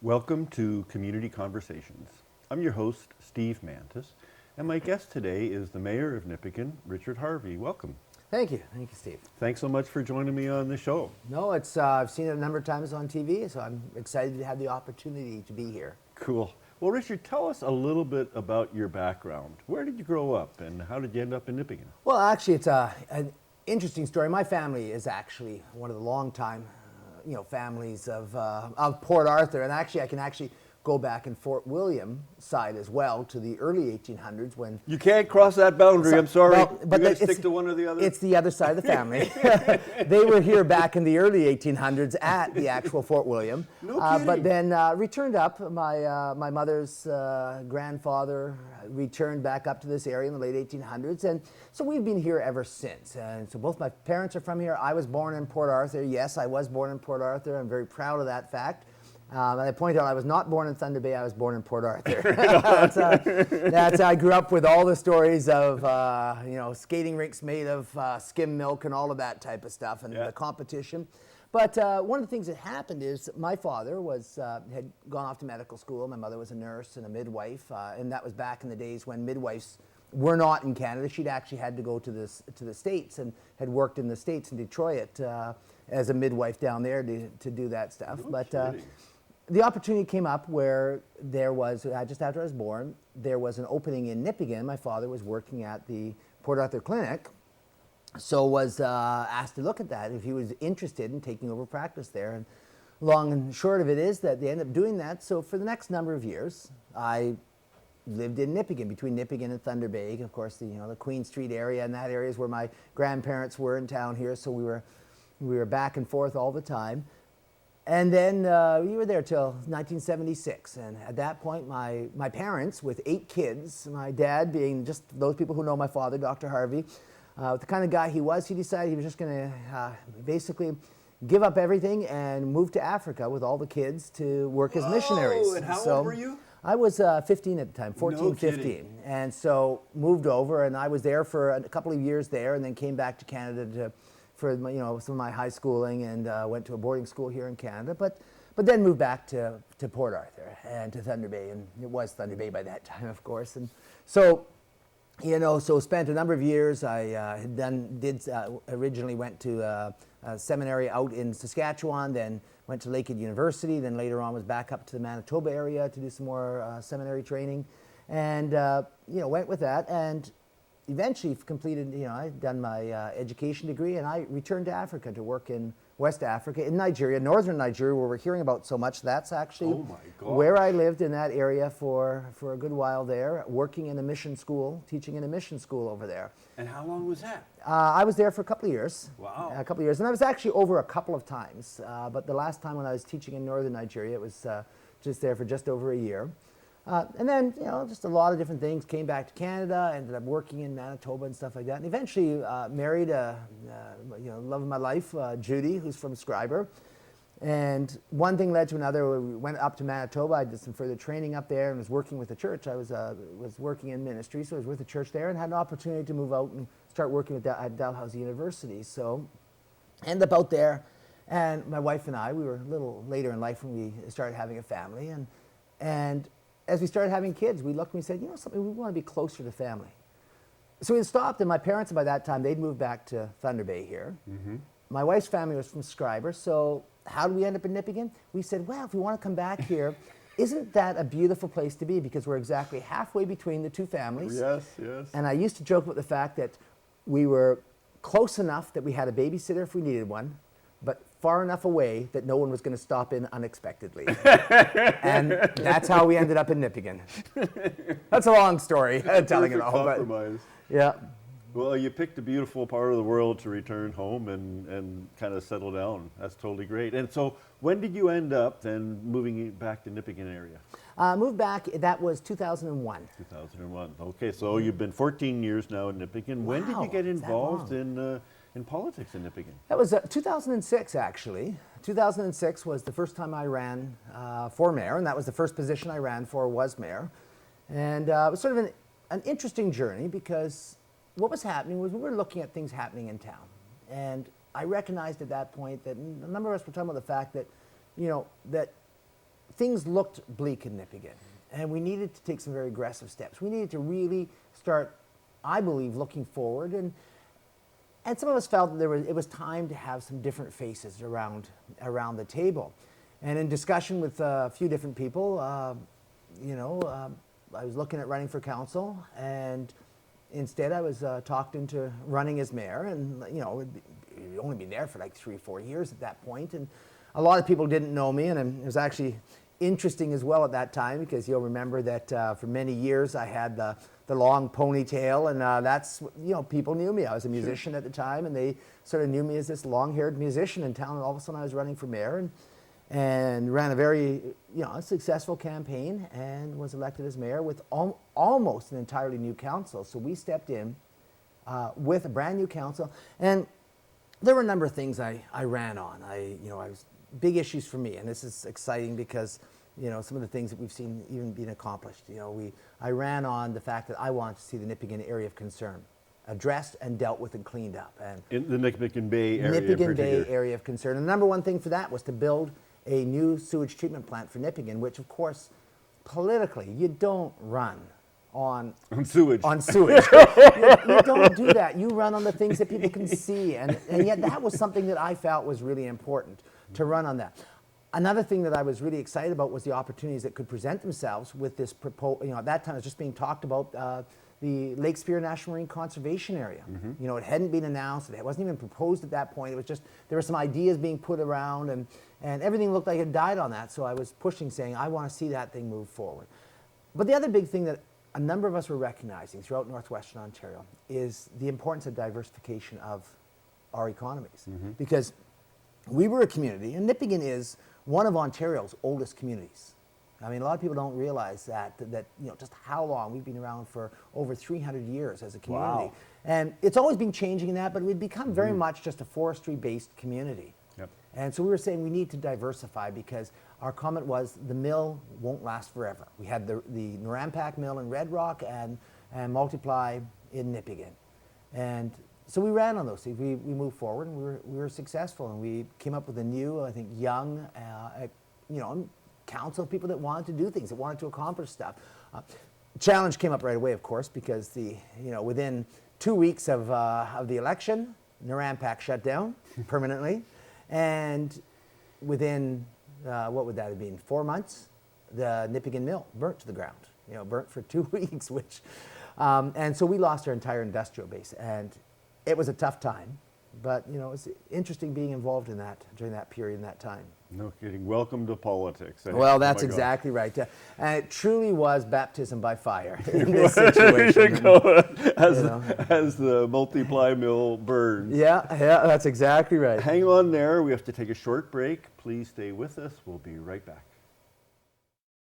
Welcome to Community Conversations. I'm your host, Steve Mantis, and my guest today is the Mayor of Nipigon, Richard Harvey. Welcome. Thank you, Steve. Thanks so much for joining me on the show. No, it's I've seen it a number of times on TV, so I'm excited to have the opportunity to be here. Cool. Well, Richard, tell us a little bit about your background. Where did you grow up, and how did you end up in Nipigon? Well, actually, it's an interesting story. My family is actually one of the long-time, families of Port Arthur, and actually, I can go back in Fort William side as well to the early 1800s when... You can't cross that boundary, I'm sorry. Well, but you got to stick to one or the other? It's the other side of the family. They were here back in the early 1800s at the actual Fort William. No kidding. But then returned up. My mother's grandfather returned back up to this area in the late 1800s. And so we've been here ever since. And so both my parents are from here. I was born in Port Arthur. Yes, I was born in Port Arthur. I'm very proud of that fact. And I point out I was not born in Thunder Bay, I was born in Port Arthur. That's I grew up with all the stories of, skating rinks made of skim milk and all of that type of stuff and the competition. But one of the things that happened is my father had gone off to medical school. My mother was a nurse and a midwife, and that was back in the days when midwives were not in Canada. She'd actually had to go to the States and had worked in the States in Detroit as a midwife down there to do that stuff. The opportunity came up where there was, just after I was born, there was an opening in Nipigon. My father was working at the Port Arthur Clinic, so was asked to look at that if he was interested in taking over practice there. And long and short of it is that they ended up doing that. So for the next number of years, I lived in Nipigon, between Nipigon and Thunder Bay. Of course, the Queen Street area, and that area is where my grandparents were in town here, so we were back and forth all the time. And then we were there till 1976, and at that point my parents, with 8 kids, my dad being just those people who know my father, Dr. Harvey, the kind of guy he decided he was just going to basically give up everything and move to Africa with all the kids to work as missionaries. And how old were you? I was 15 at the time, 14, No 15. kidding. And so moved over, and I was there for a couple of years there, and then came back to Canada for some of my high schooling, and went to a boarding school here in Canada, but then moved back to Port Arthur and to Thunder Bay, and it was Thunder Bay by that time, of course. And so, so spent a number of years. I originally went to a seminary out in Saskatchewan, then went to Lakehead University, then later on was back up to the Manitoba area to do some more seminary training, and went with that, and eventually completed, I'd done my education degree, and I returned to Africa to work in West Africa, in Nigeria, northern Nigeria, where we're hearing about so much. That's actually where I lived, in that area for a good while there, working in a mission school, teaching in a mission school over there. And how long was that? I was there for a couple of years. Wow. A couple of years. And I was actually over a couple of times. But the last time when I was teaching in northern Nigeria, it was just there for just over a year. And then, just a lot of different things. Came back to Canada, ended up working in Manitoba and stuff like that. And eventually married love of my life, Judy, who's from Schreiber. And one thing led to another. We went up to Manitoba. I did some further training up there and was working with the church. I was working in ministry, so I was with the church there, and had an opportunity to move out and start working at Dalhousie University. So ended up out there, and my wife and I, we were a little later in life when we started having a family, and as we started having kids, we looked and we said, something, we want to be closer to family. So we stopped, and my parents, by that time, they'd moved back to Thunder Bay here. Mm-hmm. My wife's family was from Schreiber, so how did we end up in Nipigon? We said, well, if we want to come back here, isn't that a beautiful place to be? Because we're exactly halfway between the two families. Yes, yes. And I used to joke about the fact that we were close enough that we had a babysitter if we needed one, but far enough away that no one was going to stop in unexpectedly. And that's how we ended up in Nipigon. That's a long story, telling it all. Compromise. But, yeah. Well, you picked a beautiful part of the world to return home and kind of settle down. That's totally great. And so when did you end up then moving back to Nipigon area? Moved back, that was 2001. 2001. Okay, so you've been 14 years now in Nipigon. Wow, when did you get involved in politics in Nipigon? That was 2006, actually. 2006 was the first time I ran for mayor, and that was the first position I ran for, was mayor. And it was sort of an interesting journey, because what was happening was we were looking at things happening in town. And I recognized at that point that a number of us were talking about the fact that, that things looked bleak in Nipigon, and we needed to take some very aggressive steps. We needed to really start, I believe, looking forward, and some of us felt that it was time to have some different faces around the table. And in discussion with a few different people, I was looking at running for council, and instead I was talked into running as mayor, and it'd only been there for like 3 or 4 years at that point, and a lot of people didn't know me, and it was actually interesting as well at that time, because you'll remember that for many years I had the long ponytail, and that's, people knew me. I was a musician at the time, and they sort of knew me as this long-haired musician in town, and all of a sudden I was running for mayor, and ran a very successful campaign, and was elected as mayor with almost an entirely new council. So we stepped in with a brand new council, and there were a number of things I ran on. I was big issues for me, and this is exciting because some of the things that we've seen even being accomplished. I ran on the fact that I wanted to see the Nipigon area of concern addressed and dealt with and cleaned up. And in the Nipigon Bay area. Nipigon Bay area of concern. And the number one thing for that was to build a new sewage treatment plant for Nipigon, which of course, politically, you don't run on sewage. On sewage. you don't do that. You run on the things that people can see. And yet that was something that I felt was really important, to run on that. Another thing that I was really excited about was the opportunities that could present themselves with this proposal. At that time it was just being talked about the Lake Superior National Marine Conservation Area. It hadn't been announced. It wasn't even proposed at that point. It was just, there were some ideas being put around, and everything looked like it died on that. So I was pushing, saying, I want to see that thing move forward. But the other big thing that a number of us were recognizing throughout Northwestern Ontario is the importance of diversification of our economies. Because we were a community, and Nipigon is one of Ontario's oldest communities. I mean, a lot of people don't realize that just how long we've been around, for over 300 years as a community. Wow. And it's always been changing in that, but we've become very much just a forestry-based community. Yep. And so we were saying we need to diversify, because our comment was the mill won't last forever. We had the Norampak mill in Red Rock and Multiply in Nipigon. And so we ran on those things. We moved forward, and we were successful, and we came up with a new, I think, young, council of people that wanted to do things, that wanted to accomplish stuff. Challenge came up right away, of course, because within 2 weeks of the election, Norampak shut down permanently, and within what would that have been, 4 months, the Nipigon mill burnt to the ground. Burnt for 2 weeks, which, and so we lost our entire industrial base, and it was a tough time, but it was interesting being involved in that during that period and that time. No kidding. Welcome to politics. Well, that's exactly right. And it truly was baptism by fire in this situation. There you go. As the Multiply mill burns. Yeah, that's exactly right. Hang on there. We have to take a short break. Please stay with us. We'll be right back.